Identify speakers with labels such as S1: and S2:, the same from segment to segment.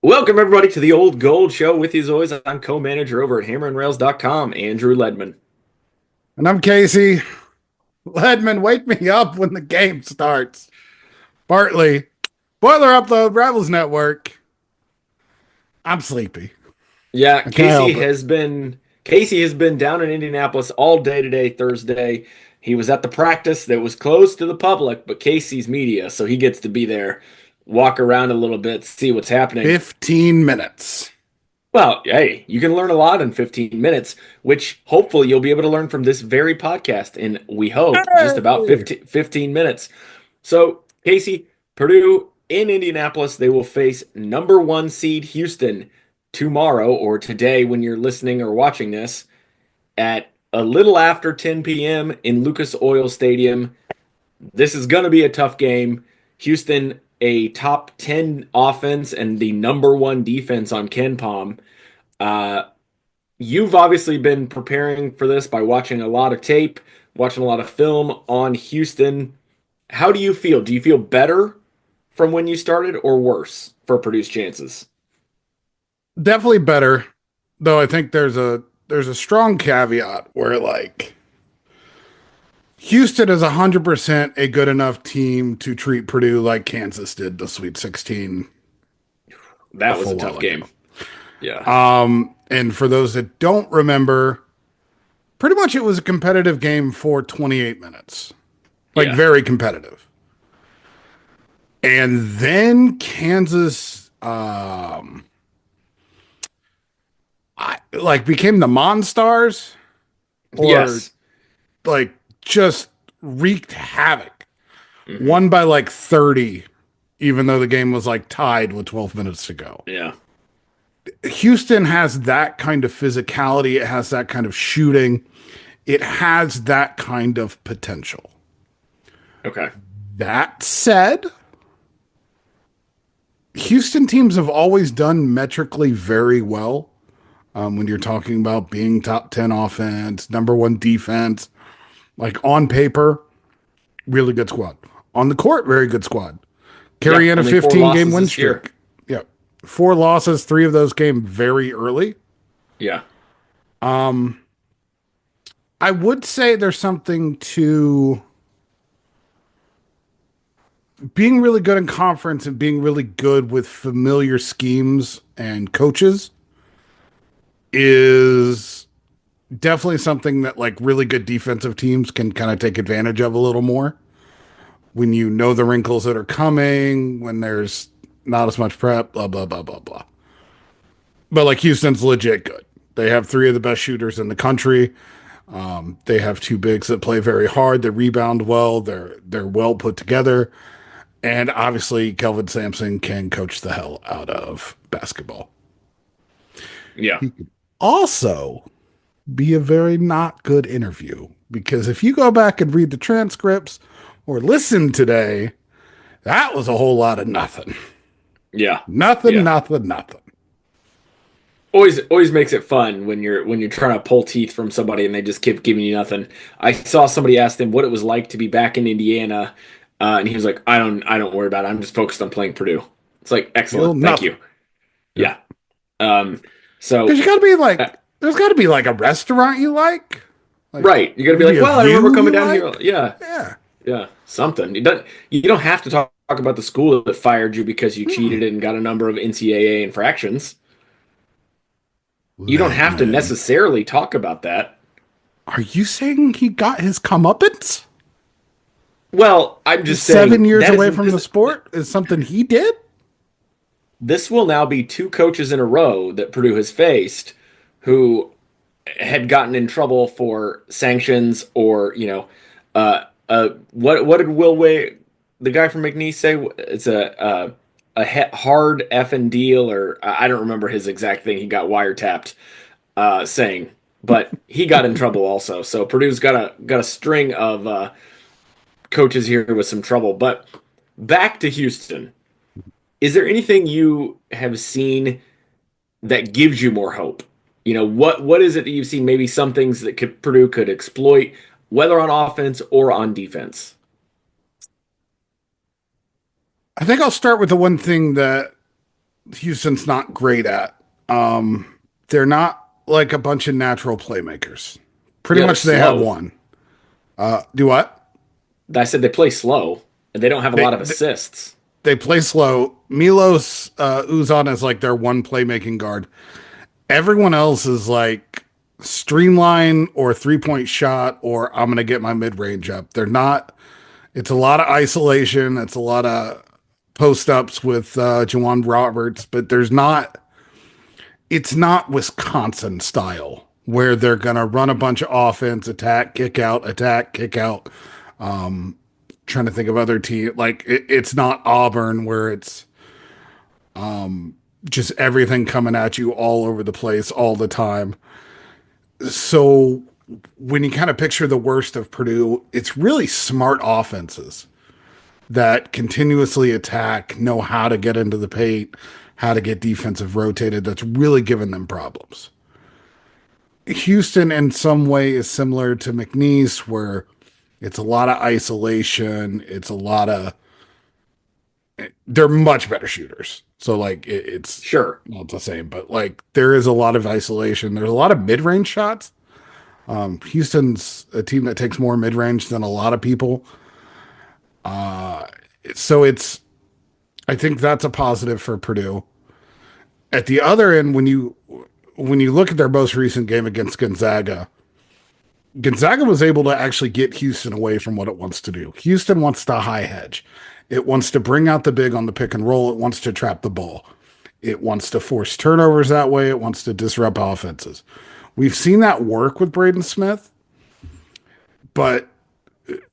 S1: Welcome, everybody, to the Old Gold Show. With you, as always, I'm co-manager over at hammerandrails.com, Andrew Ledman.
S2: And I'm Casey. Ledman, wake me up when the game starts. Bartley, boiler up the Rivals Network. I'm sleepy.
S1: Yeah,
S2: I can't help it.
S1: Casey has been down in Indianapolis all day today, Thursday. He was at the practice that was closed to the public, but Casey's media, so he gets to be there, walk around a little bit, see what's happening.
S2: 15 minutes.
S1: Well, hey, you can learn a lot in 15 minutes, which hopefully you'll be able to learn from this very podcast in, we hope, just about
S2: Hey!
S1: 15 minutes. So, Casey, Purdue in Indianapolis, they will face number one seed Houston tomorrow or today when you're listening or watching this at a little after 10 p.m. in Lucas Oil Stadium. This is going to be a tough game. Houston, a top 10 offense and the number one defense on Ken Palm. Uh, you've obviously been preparing for this by watching a lot of tape, watching a lot of film on Houston. How do you feel? Do you feel better from when you started or worse for Purdue's chances?
S2: Definitely better, though I think there's a strong caveat where Houston is 100% a good enough team to treat Purdue like Kansas did the Sweet 16 a
S1: That was a
S2: full while
S1: tough
S2: ago.
S1: game. Yeah.
S2: And for those that don't remember, pretty much it was a competitive game for 28 minutes. Like
S1: Yeah.
S2: very competitive. And then Kansas became the Monstars or
S1: Yes.
S2: like just wreaked havoc.
S1: Hmm.
S2: Won by like 30 even though the game was like tied with 12 minutes to go.
S1: Yeah.
S2: Houston has that kind of physicality, it has that kind of shooting. It has that kind of potential.
S1: Okay.
S2: That said, Houston teams have always done metrically very well when you're talking about being top 10 offense, number one defense. Like on paper, really good squad. On the court, very good squad.
S1: Yeah.
S2: Carrying a
S1: Only four
S2: 15 game
S1: losses
S2: win
S1: this year.
S2: streak. Yeah. Four losses, three of those came very early.
S1: Yeah.
S2: I would say there's something to being really good in conference and being really good with familiar schemes and coaches is definitely something that like really good defensive teams can kind of take advantage of a little more when you know the wrinkles that are coming, when there's not as much prep, blah, blah, blah, blah, blah. But like Houston's legit good. They have three of the best shooters in the country. They have two bigs that play very hard. They rebound well. They're well put together. And obviously, Kelvin Sampson can coach the hell out of basketball.
S1: Yeah.
S2: He could also be a very not good interview because if you go back and read the transcripts or listen today, that was a whole lot of nothing.
S1: Yeah.
S2: Nothing,
S1: Yeah.
S2: nothing, nothing.
S1: Always makes it fun when you're trying to pull teeth from somebody and they just keep giving you nothing. I saw somebody ask him what it was like to be back in Indiana, and he was like, "I don't worry about it. I'm just focused on playing Purdue." It's like
S2: Feel
S1: excellent, thank
S2: nothing.
S1: you.
S2: Yeah.
S1: Yeah. Um.
S2: Because
S1: So
S2: you got to be
S1: uh,
S2: like, there's got to be like a restaurant you like
S1: right, you got to be
S2: maybe
S1: like,
S2: a
S1: "Well, I remember
S2: view
S1: coming
S2: you
S1: down here."
S2: like.
S1: Yeah,
S2: Yeah.
S1: yeah, something. You don't have to talk about the school that fired you because you
S2: Hmm.
S1: cheated and got a number of NCAA infractions. You don't have to
S2: Ledman.
S1: necessarily talk about that.
S2: Are you saying he got his comeuppance?
S1: Well, I'm
S2: Is
S1: just saying
S2: 7 years
S1: that is
S2: away from the sport is something he did?
S1: this will now be two coaches in a row that Purdue has faced who had gotten in trouble for sanctions or what did Will Way, the guy from McNeese, say? It's a hard effing deal, or I don't remember his exact thing. He got wiretapped saying, but he got in trouble also. So Purdue's got a string of coaches here with some trouble. But back to Houston. Is there anything you have seen that gives you more hope? What is it that you've seen? Maybe some things that Purdue could exploit, whether on offense or on defense.
S2: I think I'll start with the one thing that Houston's not great at. They're not like a bunch of natural playmakers. Pretty
S1: Yeah, they're
S2: much they have
S1: slow.
S2: one. Do what?
S1: I said they play slow and they don't have a
S2: They,
S1: lot of
S2: they
S1: assists.
S2: they play slow. Milos Uzan is like their one playmaking guard. Everyone else is like streamline or 3 point shot or I'm gonna get my mid range up. They're not. It's a lot of isolation. It's a lot of post ups with Jawan Roberts, but there's not. It's not Wisconsin style where they're gonna run a bunch of offense, attack, kick out. Trying to think of other teams. Like it's not Auburn where it's just everything coming at you all over the place all the time. So when you kind of picture the worst of Purdue, it's really smart offenses that continuously attack, know how to get into the paint, how to get defensive rotated. That's really given them problems. Houston, in some way, is similar to McNeese, where it's a lot of isolation. It's a lot of they're much better shooters. So like it's
S1: Sure.
S2: not the same, but like there is a lot of isolation. There's a lot of mid range shots. Houston's a team that takes more mid range than a lot of people. So it's I think that's a positive for Purdue. At the other end, when you look at their most recent game against Gonzaga, Gonzaga was able to actually get Houston away from what it wants to do. Houston wants to high hedge. It wants to bring out the big on the pick and roll. It wants to trap the ball. It wants to force turnovers that way. It wants to disrupt offenses. We've seen that work with Braden Smith, but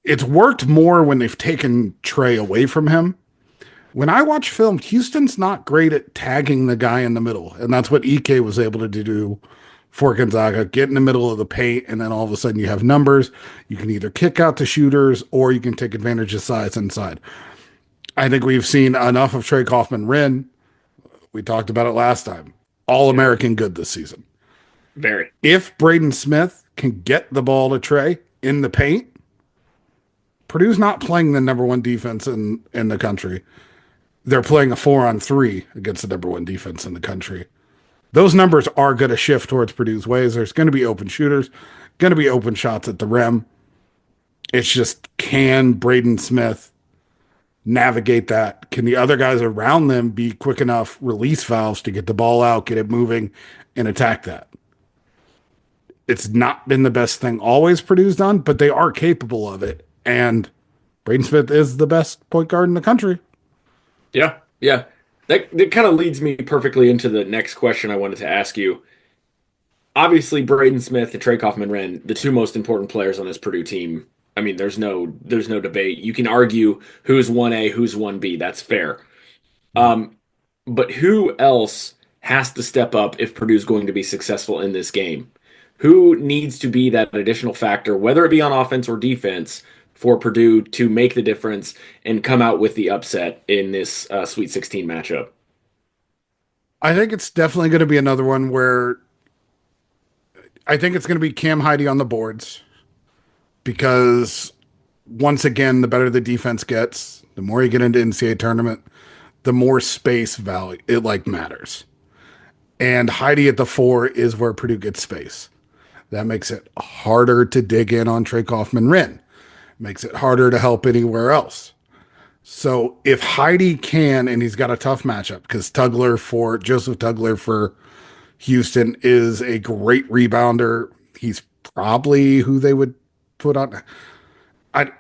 S2: it's worked more when they've taken Trey away from him. When I watch film, Houston's not great at tagging the guy in the middle, and that's what EK was able to do for Gonzaga. Get in the middle of the paint, and then all of a sudden you have numbers. You can either kick out to shooters or you can take advantage of size inside. I think we've seen enough of Trey Kaufman-Renn. We talked about it last time. All
S1: Yeah.
S2: American good this season.
S1: Very.
S2: If Braden Smith can get the ball to Trey in the paint, Purdue's not playing the number one defense in the country. They're playing a 4-on-3 against the number one defense in the country. Those numbers are going to shift towards Purdue's ways. There's going to be open shooters, going to be open shots at the rim. It's just, can Braden Smith navigate that? Can the other guys around them be quick enough release valves to get the ball out, get it moving, and attack that? It's not been the best thing always Purdue's done, but they are capable of it. And Braden Smith is the best point guard in the country.
S1: Yeah. Yeah. That kind of leads me perfectly into the next question I wanted to ask you. Obviously, Braden Smith and Trey Kaufman-Renn, the two most important players on this Purdue team. I mean, there's no debate. You can argue who's 1A, who's 1B. That's fair. Um, but who else has to step up if Purdue's going to be successful in this game? Who needs to be that additional factor, whether it be on offense or defense, for Purdue to make the difference and come out with the upset in this Sweet 16 matchup?
S2: I think it's definitely going to be another one where I think it's going to be Cam Heidi on the boards because once again, the better the defense gets, the more you get into NCAA tournament, the more space value it like matters. And Heidi at the 4 is where Purdue gets space. That makes it harder to dig in on Trey Kaufman-Renn. Makes it harder to help anywhere else. So if Heidi can, and he's got a tough matchup because Joseph Tugler for Houston is a great rebounder. He's probably who they would put on.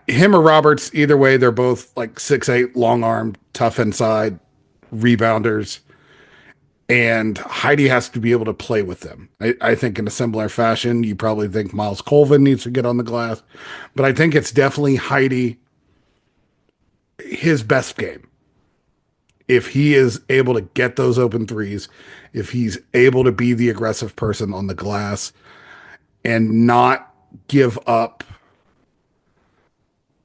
S2: Him or Roberts, either way, they're both like 6'8", long arm, tough inside rebounders. And Heidi has to be able to play with them. I think in a similar fashion, you probably think Miles Colvin needs to get on the glass. But I think it's definitely Heidi, his best game. If he is able to get those open threes, if he's able to be the aggressive person on the glass and not give up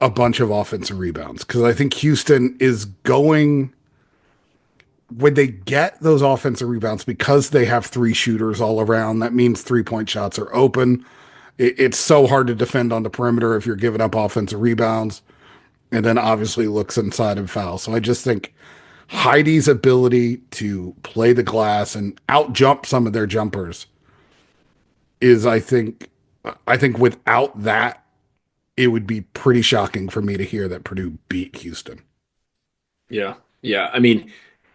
S2: a bunch of offensive rebounds. Because I think Houston is going, when they get those offensive rebounds, because they have 3 shooters all around, that means 3-point shots are open. It's so hard to defend on the perimeter if you're giving up offensive rebounds. And then obviously looks inside and fouls. So I just think Heidi's ability to play the glass and out jump some of their jumpers is, I think without that, it would be pretty shocking for me to hear that Purdue beat Houston.
S1: Yeah. Yeah. I mean,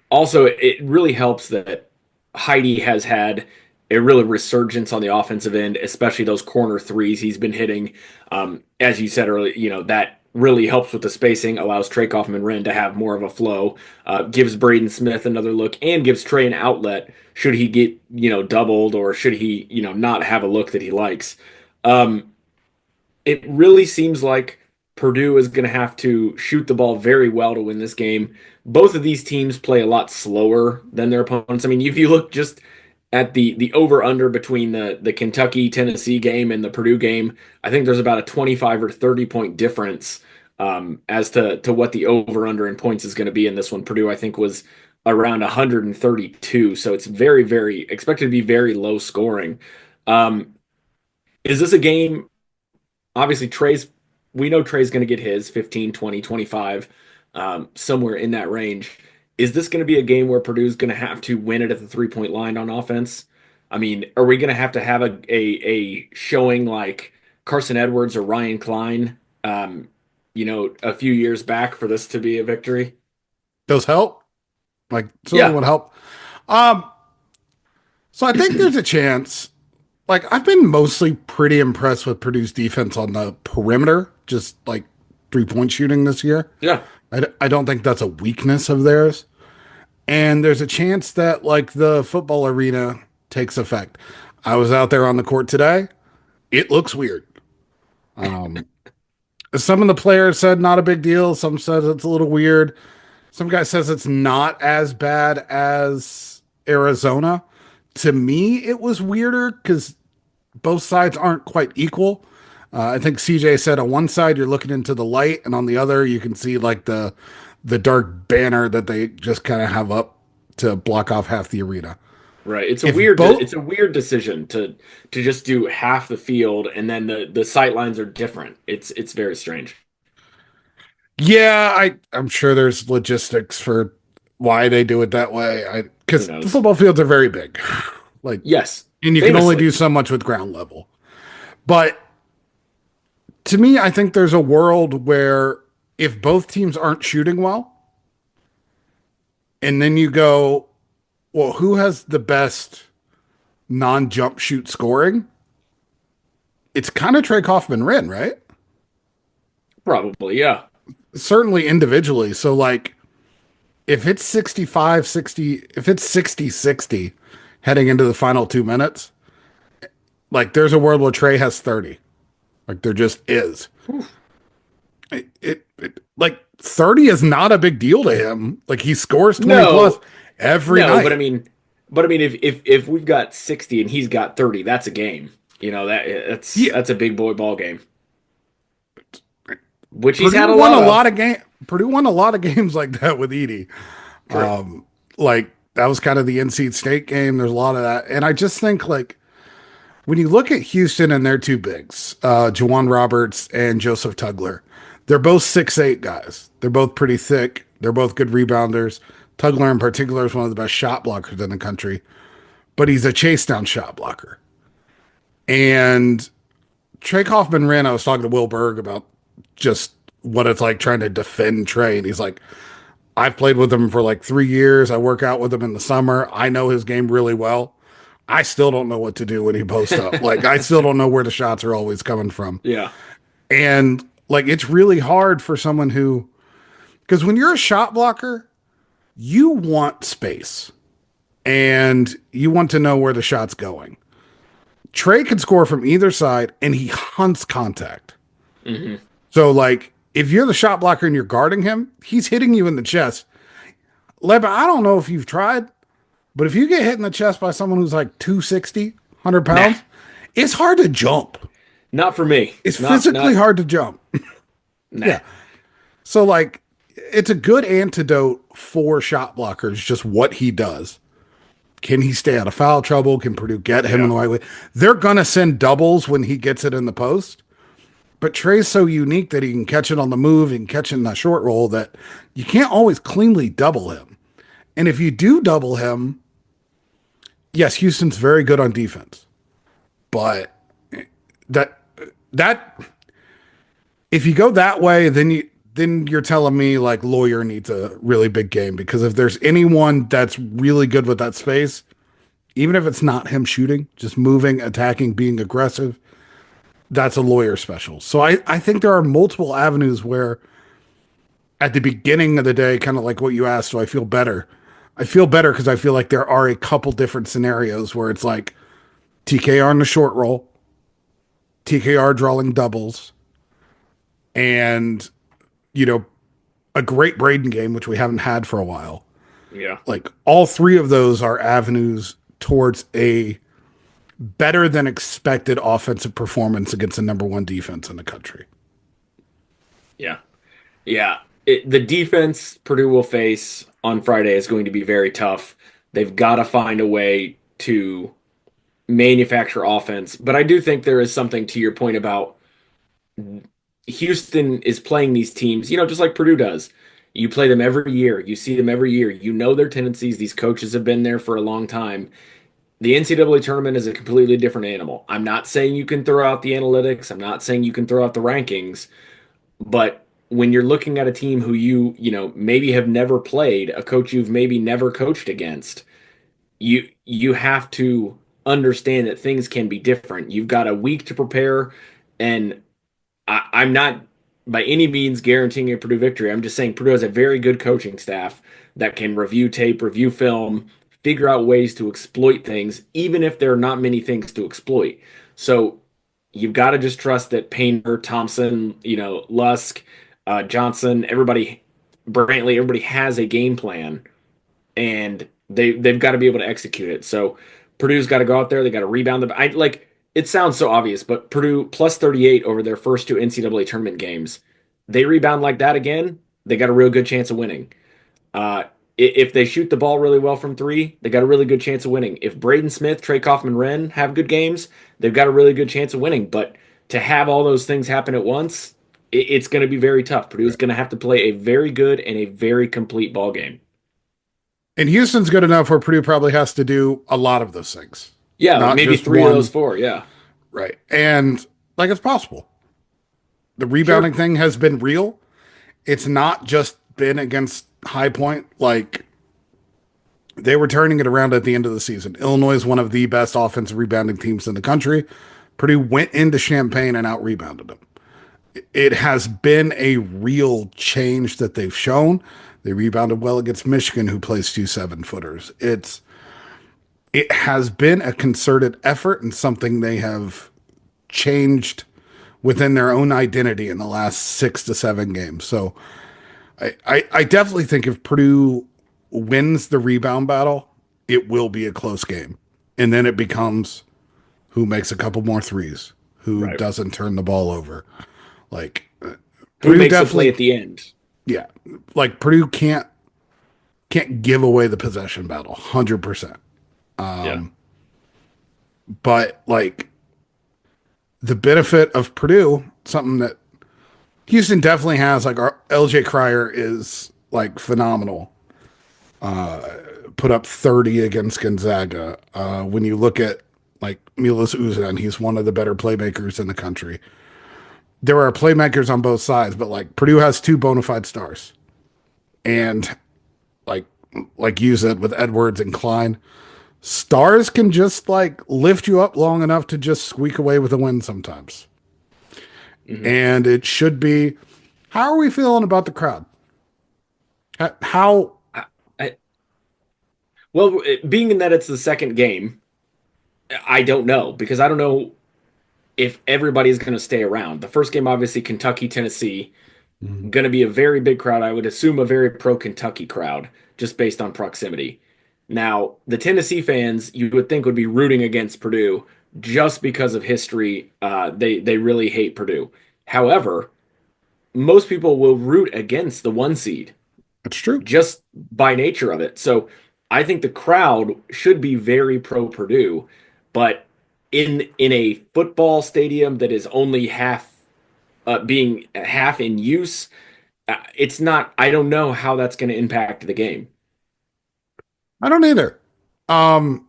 S1: also, it really helps that Heidi has had a real resurgence on the offensive end, especially those corner threes he's been hitting. As you said earlier, that really helps with the spacing, allows Trey Kaufman-Renn to have more of a flow, gives Braden Smith another look, and gives Trey an outlet should he get, doubled or should he, not have a look that he likes. Um, it really seems like Purdue is going to have to shoot the ball very well to win this game. Both of these teams play a lot slower than their opponents. I mean, if you look just at the over under between the Kentucky Tennessee game and the Purdue game, I think there's about a 25 or 30 point difference as to what the over under in points is going to be in this one. Purdue, I think, was around 132, so it's very, very expected to be very low scoring. Um, is this a game? Obviously, we know Trey's going to get his 15, 20, 25, somewhere in that range. Is this going to be a game where Purdue's going to have to win it at the 3 point line on offense? I mean, are we going to have a showing like Carson Edwards or Ryan Klein, a few years back for this to be a victory?
S2: Those help? Like, certainly
S1: Yeah,
S2: would help. Um, so I think there's a chance. Like, I've been mostly pretty impressed with Purdue's defense on the perimeter, just like 3 point shooting this year.
S1: yeah.
S2: I don't think that's a weakness of theirs. And there's a chance that, like, the football arena takes effect. I was out there on the court today. It looks weird. Um, some of the players said not a big deal. Some said it's a little weird. Some guy says it's not as bad as Arizona. To me, it was weirder because both sides aren't quite equal. I think CJ said on one side you're looking into the light, and on the other you can see like the dark banner that they just kind of have up to block off half the arena.
S1: Right. It's a
S2: If
S1: weird
S2: both,
S1: it's a weird decision to just do half the field and then the sight lines are different. It's very strange.
S2: yeah, I'm sure there's logistics for why they do it that way.
S1: Who
S2: Because the
S1: knows?
S2: football fields are very big, like,
S1: Yes.
S2: and you can only
S1: Famously.
S2: do so much with ground level. But to me, I think there's a world where if both teams aren't shooting well, and then you go, well, who has the best non-jump shoot scoring? It's kind of Trey Kaufman-Renn, right?
S1: Probably, yeah.
S2: Certainly individually. So, like, if it's 65-60, if it's 60-60 heading into the final 2 minutes, like, there's a world where Trey has 30. Like, there just is. Like, 30 is not a big deal to him. Like, he scores 20 plus
S1: No,
S2: every
S1: no, but
S2: night.
S1: I mean if we've got 60 and he's got 30, that's a game. That's
S2: Yeah.
S1: that's a big boy ball game, which he's had
S2: Purdue
S1: a
S2: won
S1: lot
S2: a lot
S1: of.
S2: of game. Purdue won a lot of games like that with Edie.
S1: True.
S2: Like, that was kind of the NC State game. There's a lot of that, and I just think, like, when you look at Houston and their two bigs, Jawan Roberts and Joseph Tugler, they're both 6'8" guys. They're both pretty thick. They're both good rebounders. Tugler in particular is one of the best shot blockers in the country, but he's a chase down shot blocker. And Trey Kaufman-Renn, I was talking to Will Berg about just what it's like trying to defend Trey. And he's like, I've played with him for like 3 years. I work out with him in the summer. I know his game really well. I still don't know what to do when he posts up. Like, I still don't know where the shots are always coming from.
S1: Yeah.
S2: And, like, it's really hard for someone who, because when you're a shot blocker, you want space and you want to know where the shot's going. Trey can score from either side and he hunts contact.
S1: Hmm.
S2: So, like, if you're the shot blocker and you're guarding him, he's hitting you in the chest. Ledman, I don't know if you've tried, but if you get hit in the chest by someone who's like 260, 100
S1: Nah,
S2: pounds, it's hard to jump.
S1: not for me.
S2: It's
S1: Not
S2: physically
S1: not
S2: hard to jump.
S1: nah.
S2: Yeah. So, like, it's a good antidote for shot blockers, just what he does. Can he stay out of foul trouble? Can Purdue get him in
S1: Yeah.
S2: the right way? They're going to send doubles when he gets it in the post. But Trey's so unique that he can catch it on the move and catch it in the short roll that you can't always cleanly double him. And if you do double him, yes, Houston's very good on defense, but that that if you go that way, then you're telling me like Lawyer needs a really big game, because if there's anyone that's really good with that space, even if it's not him shooting, just moving, attacking, being aggressive, that's a Lawyer special. So I think there are multiple avenues where at the beginning of the day, kind of like what you asked, so I feel better. I feel better because I feel like there are a couple different scenarios where it's like TKR in the short roll, TKR drawing doubles, and, you know, a great Braden game, which we haven't had for a while.
S1: Yeah.
S2: Like all three of those are avenues towards a better than expected offensive performance against the number one defense in the country.
S1: Yeah. Yeah. The defense Purdue will face on Friday is going to be very tough. They've got to find a way to manufacture offense. But I do think there is something to your point about Houston is playing these teams, just like Purdue does. You play them every year. You see them every year. You know their tendencies. These coaches have been there for a long time. The NCAA tournament is a completely different animal. I'm not saying you can throw out the analytics. I'm not saying you can throw out the rankings. But when you're looking at a team who maybe have never played, a coach you've maybe never coached against, you have to understand that things can be different. You've got a week to prepare, and I'm not by any means guaranteeing a Purdue victory. I'm just saying Purdue has a very good coaching staff that can review tape, review film, figure out ways to exploit things, even if there are not many things to exploit. So you've got to just trust that Painter, Thompson, Lusk, Johnson, everybody, Brantley, everybody has a game plan, and they've got to be able to execute it. So Purdue's got to go out there. They got to rebound the. I like. It sounds so obvious, but Purdue plus 38 over their first two NCAA tournament games. They rebound like that again, they got a real good chance of winning. If they shoot the ball really well from three, they got a really good chance of winning. If Braden Smith, Trey Kaufman-Renn have good games, they've got a really good chance of winning. But to have all those things happen at once, it's going to be very tough. Purdue's going to have to play a very good and a very complete ball game.
S2: And Houston's good enough where Purdue probably has to do a lot of those things,
S1: Yeah,
S2: not
S1: maybe
S2: just
S1: three of those
S2: one.
S1: four. Yeah,
S2: Right. And like it's possible. The rebounding
S1: sure.
S2: thing has been real. It's not just been against High Point. Like they were turning it around at the end of the season. Illinois is one of the best offensive rebounding teams in the country. Purdue went into Champaign and out rebounded them. It has been a real change that they've shown. They rebounded well against Michigan, who plays two 7-footers. It has been a concerted effort and something they have changed within their own identity in the last 6 to 7 games. So I definitely think if Purdue wins the rebound battle, it will be a close game. And then it becomes who makes a couple more threes, who
S1: Right.
S2: doesn't turn the ball over. Like
S1: Who
S2: Purdue
S1: makes the play
S2: definitely,
S1: at the end?
S2: yeah, like Purdue can't give away the possession battle 100%.
S1: Yeah.
S2: But like the benefit of Purdue, something that Houston definitely has, like our LJ Cryer is like phenomenal. Put up 30 against Gonzaga. When you look at like Milos Uzan, he's one of the better playmakers in the country. There are playmakers on both sides, but like Purdue has two bona fide stars. And like you said with Edwards and Klein, stars can just like lift you up long enough to just squeak away with a win sometimes.
S1: Hmm.
S2: And it should be, how are we feeling about the crowd? How
S1: I, I, well, being that it's the second game, I don't know because I don't know if everybody's going to stay around. The first game, obviously, Kentucky, Tennessee, going to be a very big crowd. I would assume a very pro Kentucky crowd just based on proximity. Now, the Tennessee fans you would think would be rooting against Purdue just because of history. They really hate Purdue. However, most people will root against the one seed
S2: it's true.
S1: just by nature of it. So I think the crowd should be very pro Purdue, but in a football stadium that is only half being half in use, it's not. I don't know how that's going to impact the game.
S2: I don't either. Um,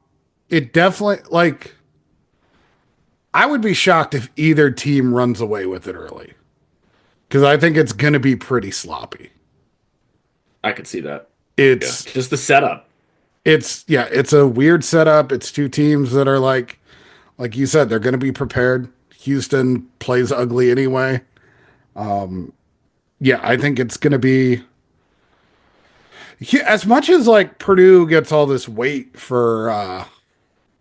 S2: it definitely like I would be shocked if either team runs away with it early because I think it's going to be pretty sloppy.
S1: I could see that. Yeah,
S2: It's
S1: just the setup.
S2: yeah, it's a weird setup. It's two teams that are like you said, they're going to be prepared. Houston plays ugly anyway. Yeah, I think it's going to be as much as like Purdue gets all this weight for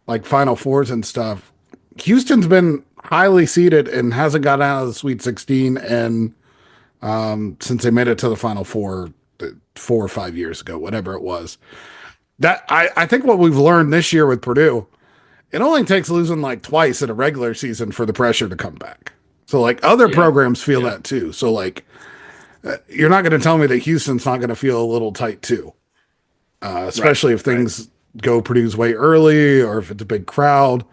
S2: like Final Fours and stuff. Houston's been highly seeded and hasn't got out of the Sweet 16 and since they made it to the Final Four 4 or 5 years ago, whatever it was. That I think what we've learned this year with Purdue, it only takes losing like twice in a regular season for the pressure to come back. So like other
S1: Yeah,
S2: programs feel
S1: yeah,
S2: that too. So like you're not going to tell me that Houston's not going to feel a little tight too,
S1: right,
S2: especially if
S1: right.
S2: things go Purdue's way early or if it's a big crowd.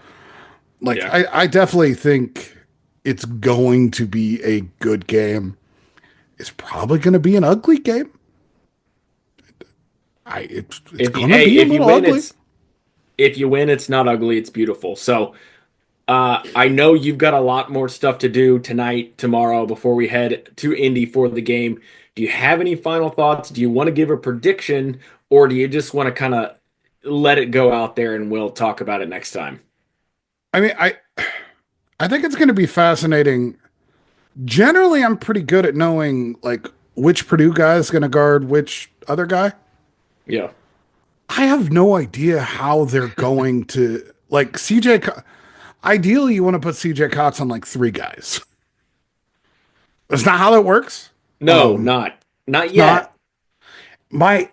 S2: Like
S1: Yeah.
S2: I definitely think it's going to be a good game. It's probably going to be an ugly game. It's
S1: If you,
S2: going to
S1: hey,
S2: be a little ugly.
S1: if you win, it's not ugly, it's beautiful. So, I know you've got a lot more stuff to do tonight, tomorrow, before we head to Indy for the game. Do you have any final thoughts? Do you want to give a prediction, or do you just want to kind of let it go out there and we'll talk about it next time?
S2: I mean, I think it's going to be fascinating. Generally, I'm pretty good at knowing like which Purdue guy is going to guard which other guy.
S1: Yeah.
S2: I have no idea how they're going to like CJ. Ideally, you want to put CJ Cox on like three guys. That's not how that works.
S1: No, not
S2: It's not
S1: yet.
S2: my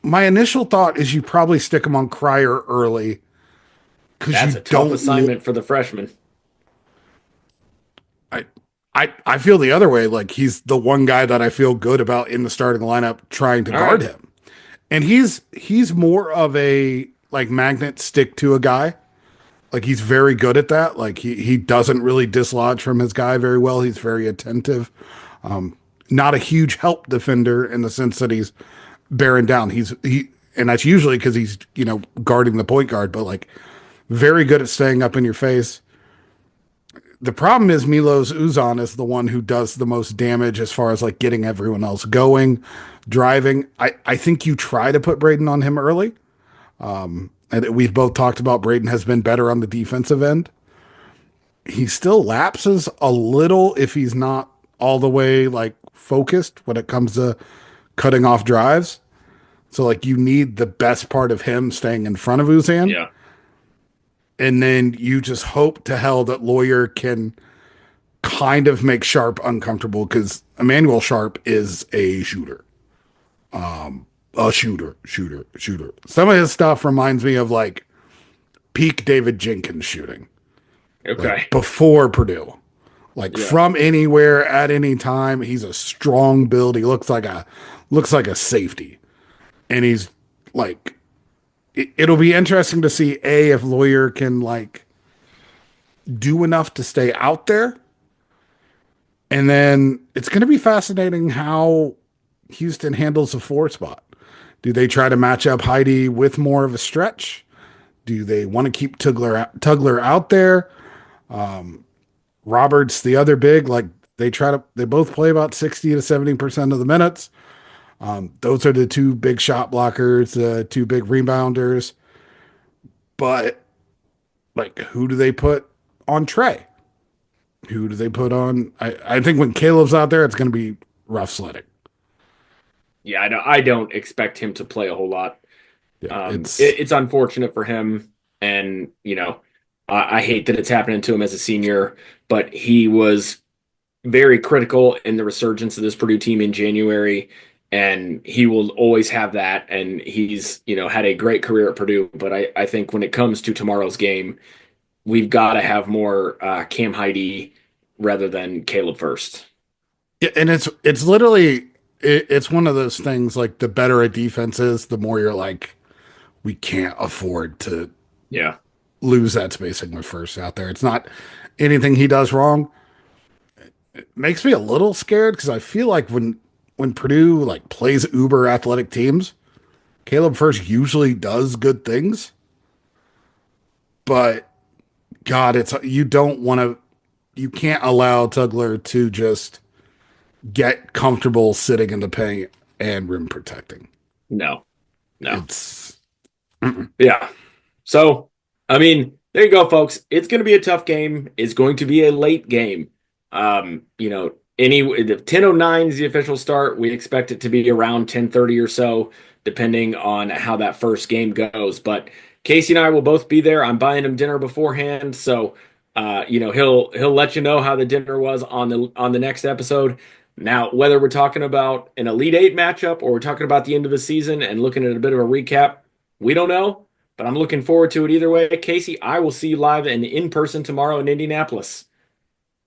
S2: my initial thought is you probably stick him on Crier early because
S1: That's
S2: you
S1: a tough
S2: don't.
S1: assignment for the freshman.
S2: I, I feel the other way. Like he's the one guy that I feel good about in the starting lineup trying to
S1: All
S2: guard
S1: right.
S2: him, and he's more of a like magnet stick to a guy. Like he's very good at that. Like he doesn't really dislodge from his guy very well. He's very attentive. Not a huge help defender in the sense that he's bearing down. And that's usually because he's guarding the point guard, but like very good at staying up in your face. The problem is Milos Uzan is the one who does the most damage as far as like getting everyone else going, driving. I think you try to put Braden on him early. And we've both talked about Braden has been better on the defensive end. He still lapses a little if he's not all the way like focused when it comes to cutting off drives. So like you need the best part of him staying in front of Uzan.
S1: Yeah.
S2: And then you just hope to hell that Lawyer can kind of make Sharp uncomfortable because Emmanuel Sharp is a shooter. A shooter. Some of his stuff reminds me of like peak David Jenkins shooting,
S1: Okay.
S2: like before Purdue. Like
S1: Yeah.
S2: from anywhere at any time, he's a strong build. He looks like a safety, and he's like it'll be interesting to see if Lawyer can like do enough to stay out there. And then it's going to be fascinating how Houston handles the four spot. Do they try to match up Heidi with more of a stretch? Do they want to keep Tugler out there? Roberts, the other big, like they both play about 60 to 70% of the minutes. Those are the two big shot blockers, two big rebounders. But like, who do they put on Trey? Who do they put on? I think when Caleb's out there, it's going to be rough sledding.
S1: Yeah, I don't expect him to play a whole lot.
S2: Yeah,
S1: It's unfortunate for him, and I hate that it's happening to him as a senior, but he was very critical in the resurgence of this Purdue team in January, and he will always have that. And he's had a great career at Purdue, but I think when it comes to tomorrow's game, we've got to have more Cam Heidi rather than Caleb first.
S2: yeah, and it's literally it's one of those things like the better a defense is, the more you're like, we can't afford to
S1: Yeah,
S2: lose that spacing with first out there. It's not anything he does wrong. It makes me a little scared because I feel like when Purdue like plays uber athletic teams, Caleb First usually does good things, but God, it's you don't want to. You can't allow Tugler to just get comfortable sitting in the paint and rim protecting.
S1: No, no.
S2: It's
S1: Yeah. So, I mean, there you go, folks. It's going to be a tough game. It's going to be a late game. The 10:09 is the official start. We expect it to be around 10:30 or so, depending on how that first game goes. But Casey and I will both be there. I'm buying him dinner beforehand, so he'll let you know how the dinner was on the next episode. Now, whether we're talking about an Elite Eight matchup or we're talking about the end of the season and looking at a bit of a recap, we don't know. But I'm looking forward to it either way. Casey, I will see you live and in person tomorrow in Indianapolis.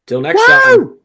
S1: Till next time.
S2: woo!